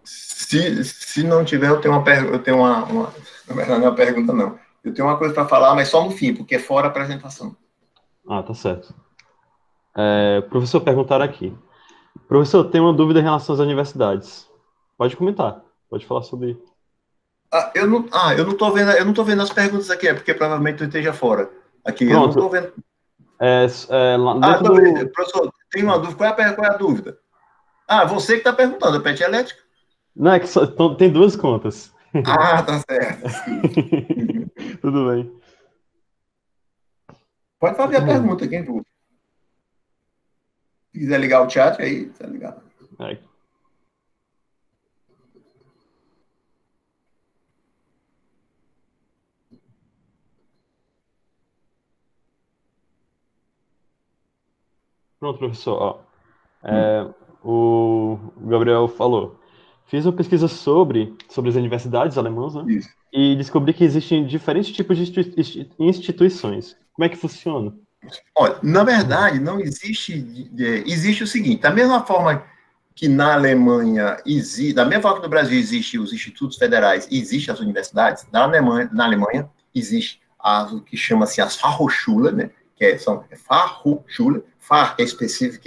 [SPEAKER 2] Se não tiver, eu tenho uma pergunta. Na verdade, não é uma pergunta, não. Eu tenho uma coisa para falar, mas só no fim, porque é fora a apresentação.
[SPEAKER 1] Ah, tá certo. Professor, perguntaram aqui. Professor, tem uma dúvida em relação às universidades. Pode comentar, pode falar sobre.
[SPEAKER 2] Eu não tô vendo as perguntas aqui, porque provavelmente eu esteja fora. Aqui, pronto. Eu não estou vendo. Professor, tem uma dúvida. Qual é a dúvida? Você que está perguntando, a PET elétrica?
[SPEAKER 1] Não, é que tem duas contas.
[SPEAKER 2] Tá certo.
[SPEAKER 1] Tudo bem.
[SPEAKER 2] Pode fazer a pergunta, quem for. Se quiser ligar o chat, aí tá ligado.
[SPEAKER 1] Pronto, professor. O Gabriel falou. Fiz uma pesquisa sobre as universidades alemãs, né? Isso. E descobri que existem diferentes tipos de instituições. Como é que funciona?
[SPEAKER 2] Olha, na verdade, não existe... Existe o seguinte, da mesma forma que na Alemanha existe... Da mesma forma que no Brasil existem os institutos federais e existem as universidades, na Alemanha existe o que chama-se as Fachhochschule, né? São Fachhochschule, Fach que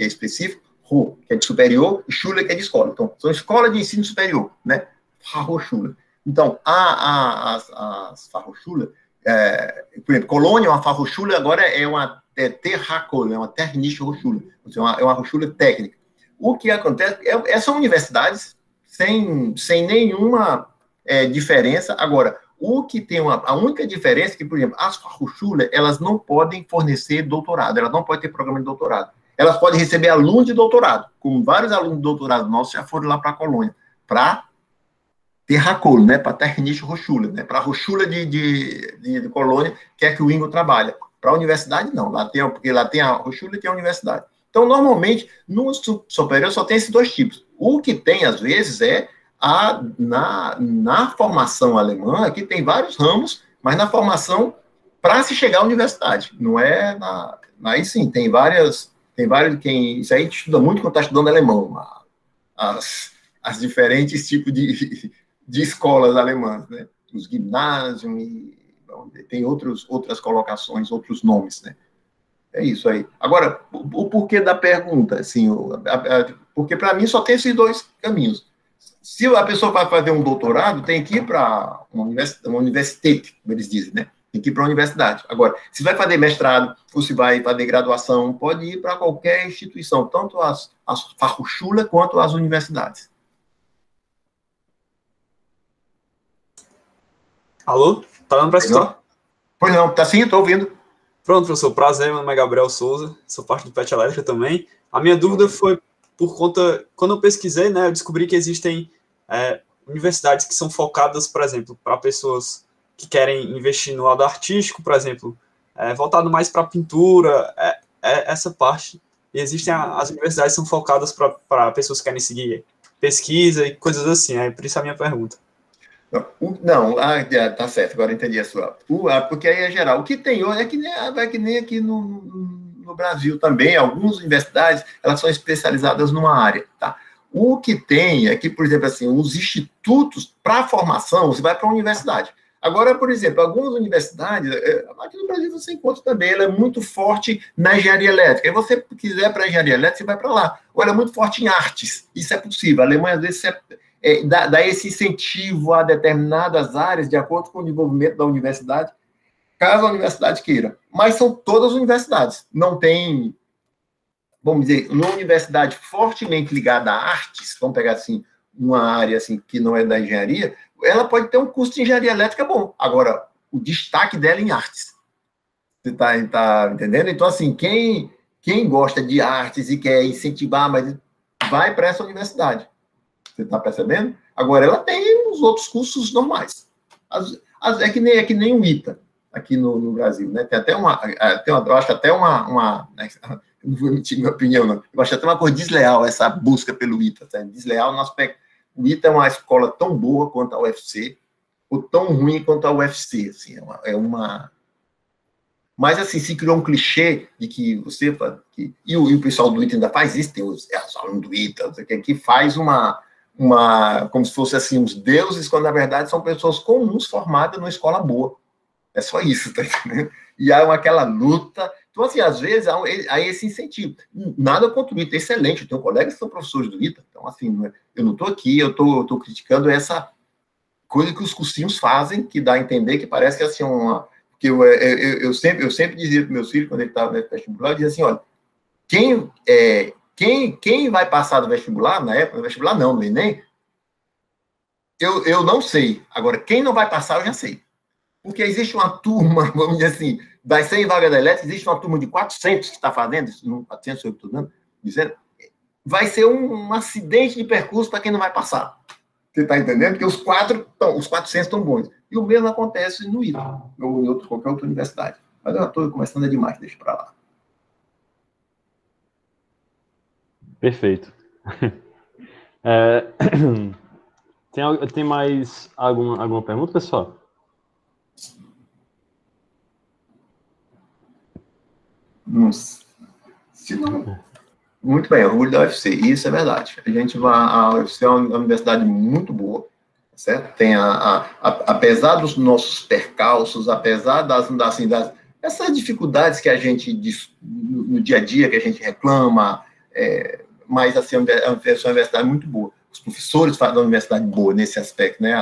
[SPEAKER 2] é específico, Ho, que é de superior, e Schule, que é de escola. Então, são escolas de ensino superior, né? Fachhochschule. Então, as Fachhochschule, por exemplo, Colônia, uma Fachhochschule, agora é uma Terracol, é uma Technische Hochschule, é uma Hochschule técnica. O que acontece, são universidades sem nenhuma diferença. Agora, o que tem a única diferença é que, por exemplo, as Fachhochschule, elas não podem fornecer doutorado, elas não podem ter programa de doutorado. Elas podem receber alunos de doutorado, como vários alunos de doutorado nossos já foram lá para a Colônia, para Terracol, né, para Technische Hochschule, né, para a Hochschule de Colônia, que é que o Ingo trabalha. Para a universidade, não, porque lá tem a Hochschule e tem a universidade. Então, normalmente, no superior só tem esses dois tipos. O que tem, às vezes, na formação alemã, aqui tem vários ramos, mas na formação para se chegar à universidade. Não é aí sim, tem vários, isso aí a gente estuda muito quando está estudando alemão, as diferentes tipos de escolas alemãs, né? Os ginásios, tem outras colocações, outros nomes, né? É isso aí. Agora, o porquê da pergunta, assim, porque para mim só tem esses dois caminhos. Se a pessoa vai fazer um doutorado, tem que ir para uma universidade, como eles dizem, né? Tem que ir para a universidade. Agora, se vai fazer mestrado ou se vai fazer graduação, pode ir para qualquer instituição, tanto as Fachhochschule quanto as universidades.
[SPEAKER 4] Alô? Tá dando para escutar?
[SPEAKER 2] Pois não, tá sim, estou ouvindo.
[SPEAKER 4] Pronto, professor, prazer, meu nome é Gabriel Souza, sou parte do PET Elétrica também. A minha dúvida foi por conta, quando eu pesquisei, né, eu descobri que existem universidades que são focadas, por exemplo, para pessoas que querem investir no lado artístico, por exemplo, voltado mais para pintura, essa parte. e existem as universidades que são focadas para pessoas que querem seguir pesquisa e coisas assim, por isso a minha pergunta.
[SPEAKER 2] Não, tá certo, agora entendi a sua. Porque aí é geral. O que tem hoje é que nem aqui no Brasil também, algumas universidades, elas são especializadas numa área, tá? O que tem é que, por exemplo, assim, os institutos para formação, você vai para a universidade. Agora, por exemplo, algumas universidades, aqui no Brasil você encontra também, ela é muito forte na engenharia elétrica. E você quiser para engenharia elétrica, você vai para lá. Ou ela é muito forte em artes. Isso é possível. A Alemanha, às vezes, dá esse incentivo a determinadas áreas, de acordo com o desenvolvimento da universidade, caso a universidade queira. Mas são todas universidades. Não tem, vamos dizer, uma universidade fortemente ligada a artes, vamos pegar assim, uma área assim, que não é da engenharia, ela pode ter um curso de engenharia elétrica bom. Agora, o destaque dela é em artes. Você tá entendendo? Então, assim, quem gosta de artes e quer incentivar, mas vai para essa universidade. Você está percebendo? Agora, ela tem os outros cursos normais. É que nem o ITA, aqui no Brasil, né? Tem até eu acho até uma não vou emitir minha opinião, não. Eu acho até uma coisa desleal essa busca pelo ITA, tá? Desleal no aspecto. O ITA é uma escola tão boa quanto a UFC, ou tão ruim quanto a UFC, assim, Mas, assim, se criou um clichê de que você... E o pessoal do ITA ainda faz isso, tem os alunos do ITA, que faz como se fosse, assim, uns deuses, quando, na verdade, são pessoas comuns formadas numa escola boa. É só isso, tá entendendo? E há aquela luta... Então, assim, às vezes, há esse incentivo. Nada contra o ITA, é excelente. Eu tenho colegas que são professores do ITA. Então, assim, eu não estou aqui, eu estou criticando essa coisa que os cursinhos fazem, que dá a entender que parece que, assim, que eu sempre dizia para meus filhos, quando ele estava no vestibular, eu dizia assim, olha, quem vai passar do vestibular, na época, no vestibular não, no Enem, eu não sei. Agora, quem não vai passar, eu já sei. Porque existe uma turma, vamos dizer assim, das 100 vagas da elétrica, existe uma turma de 400 que está fazendo, 400 eu estou dizendo, vai ser um acidente de percurso para quem não vai passar. Você está entendendo? Porque os 400 estão bons. E o mesmo acontece no ITA, ou em qualquer outra universidade. Mas eu estou começando demais, deixa para lá.
[SPEAKER 1] Perfeito. Tem mais alguma pergunta, pessoal?
[SPEAKER 2] Se não, muito bem, orgulho da UFC, isso é verdade. A UFC é uma universidade muito boa, certo? Tem apesar dos nossos percalços, apesar essas dificuldades que a gente no dia a dia que a gente reclama, mas assim, é uma universidade muito boa. Os professores fazem uma universidade boa nesse aspecto, né?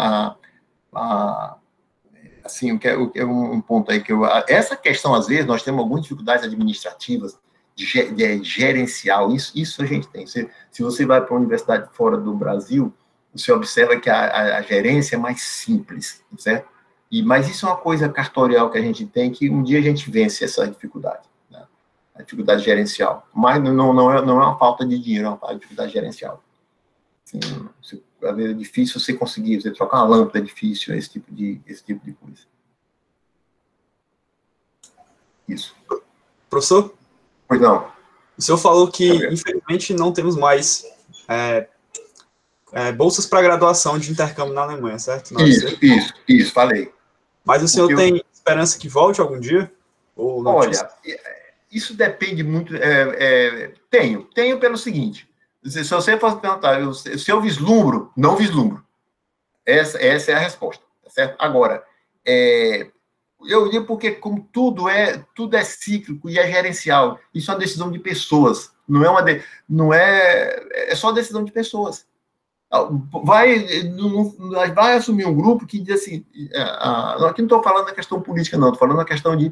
[SPEAKER 2] Assim, o que é um ponto aí essa questão, às vezes, nós temos algumas dificuldades administrativas, de gerencial, isso a gente tem. Se você vai para uma universidade fora do Brasil, você observa que a gerência é mais simples, certo? Mas isso é uma coisa cartorial que a gente tem, que um dia a gente vence essa dificuldade, né? A dificuldade gerencial. Mas não é uma falta de dinheiro, é uma dificuldade gerencial. Assim, às vezes é difícil você conseguir, você trocar uma lâmpada é difícil, esse tipo de coisa. Isso.
[SPEAKER 4] Professor?
[SPEAKER 2] Pois não.
[SPEAKER 4] O senhor falou que, infelizmente, não temos mais bolsas para graduação de intercâmbio na Alemanha, certo?
[SPEAKER 2] Isso, falei.
[SPEAKER 4] Mas o senhor tem esperança que volte algum dia? Ou não?
[SPEAKER 2] Olha, isso depende muito... Tenho pelo seguinte... Se você fosse perguntar, se eu vislumbro, não vislumbro. Essa é a resposta, tá certo? Agora, eu digo porque como tudo é cíclico e é gerencial, isso é uma decisão de pessoas, é só decisão de pessoas. Vai assumir um grupo que diz assim, aqui não estou falando da questão política, não, estou falando da questão de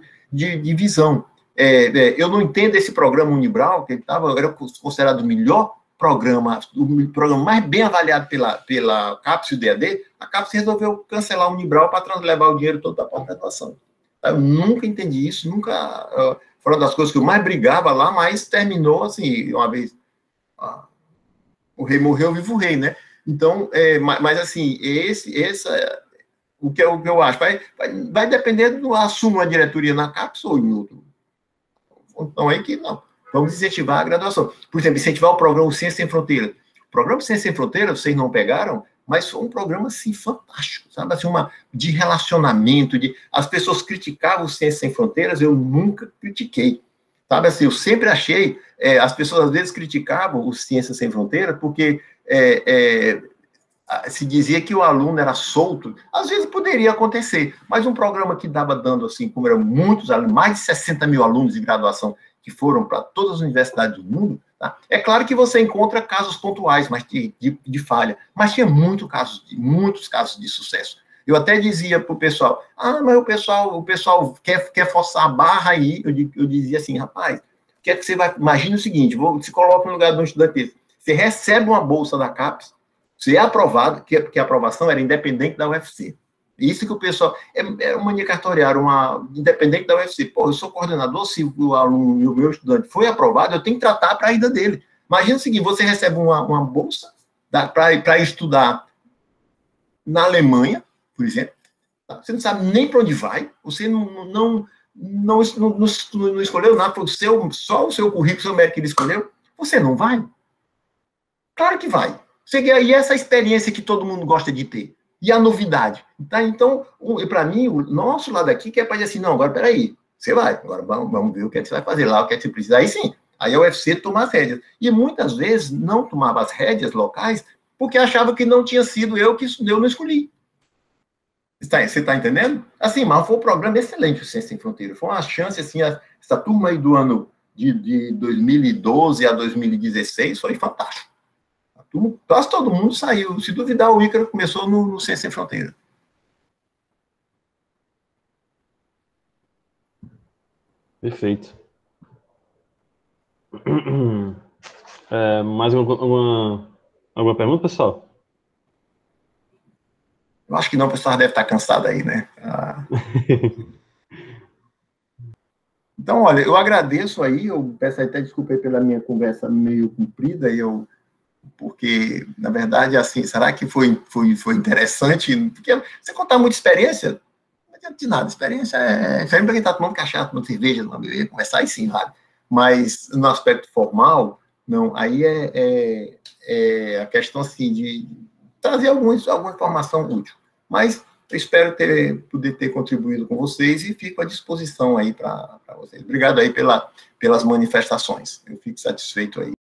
[SPEAKER 2] visão. Eu não entendo esse programa Unibral, que era considerado o melhor programa, o programa mais bem avaliado pela CAPES e o DAD. A CAPES resolveu cancelar o Unibral para levar o dinheiro todo da pós-graduação. Eu nunca entendi isso, foi uma das coisas que eu mais brigava lá, mas terminou assim, uma vez, o rei morreu, vivo o rei, né? Então, mas assim, o que eu acho, vai depender do assumo a diretoria na CAPES ou em outro. Então, aí que não. Vamos incentivar a graduação. Por exemplo, incentivar o programa Ciência Sem Fronteira. O programa Ciência Sem Fronteira, vocês não pegaram, mas foi um programa, assim, fantástico, sabe? Assim, de relacionamento, as pessoas criticavam o Ciência Sem Fronteiras, eu nunca critiquei. Sabe assim, eu sempre achei, as pessoas às vezes criticavam o Ciência Sem Fronteiras porque se dizia que o aluno era solto, às vezes poderia acontecer, mas um programa que estava dando, assim, como eram muitos alunos, mais de 60 mil alunos de graduação que foram para todas as universidades do mundo, tá? É claro que você encontra casos pontuais mas de falha, mas tinha muitos casos de sucesso. Eu até dizia para o pessoal, mas o pessoal quer forçar a barra aí, eu dizia assim, rapaz, quer que você vai, imagine o seguinte, se coloca no lugar de um estudante, você recebe uma bolsa da CAPES, você é aprovado, porque a aprovação era independente da UFC. Isso que o pessoal, é uma mania cartoriária, independente da UFC. Pô, eu sou coordenador, se o aluno e o meu estudante foi aprovado, eu tenho que tratar para a ida dele. Imagina o seguinte, você recebe uma bolsa para estudar na Alemanha, por exemplo, tá? Você não sabe nem para onde vai, você não escolheu nada, só o seu currículo, o seu mérito que ele escolheu, você não vai? Claro que vai. E essa experiência que todo mundo gosta de ter. E a novidade. Tá? Então, para mim, o nosso lado aqui quer fazer assim, não, agora peraí, você vai, agora vamos ver o que é que você vai fazer lá, o que é que você precisa. Aí sim, aí a UFC toma as rédeas. E muitas vezes não tomava as rédeas locais porque achava que não tinha sido eu não escolhi. Você está entendendo? Assim, mas foi um programa excelente, o Ciência Sem Fronteira. Foi uma chance, assim, essa turma aí do ano de 2012 a 2016 foi fantástico. Quase todo mundo saiu. Se duvidar, o Ícaro começou no Ciência Sem Fronteira.
[SPEAKER 1] Perfeito. Mais alguma pergunta, pessoal?
[SPEAKER 2] Eu acho que não, o pessoal deve estar cansado aí, né? Então, olha, eu agradeço aí, eu peço até desculpa aí pela minha conversa meio comprida, porque, na verdade, assim, será que foi interessante? Porque você contar muita experiência, não adianta de nada. Experiência é diferente para quem está tomando cachaça, tomando cerveja, não beber, conversar, aí sim, vale. Mas, no aspecto formal, não, aí é a questão, assim, de trazer alguma informação útil. Mas eu espero poder ter contribuído com vocês e fico à disposição aí para vocês. Obrigado aí pelas manifestações. Eu fico satisfeito aí.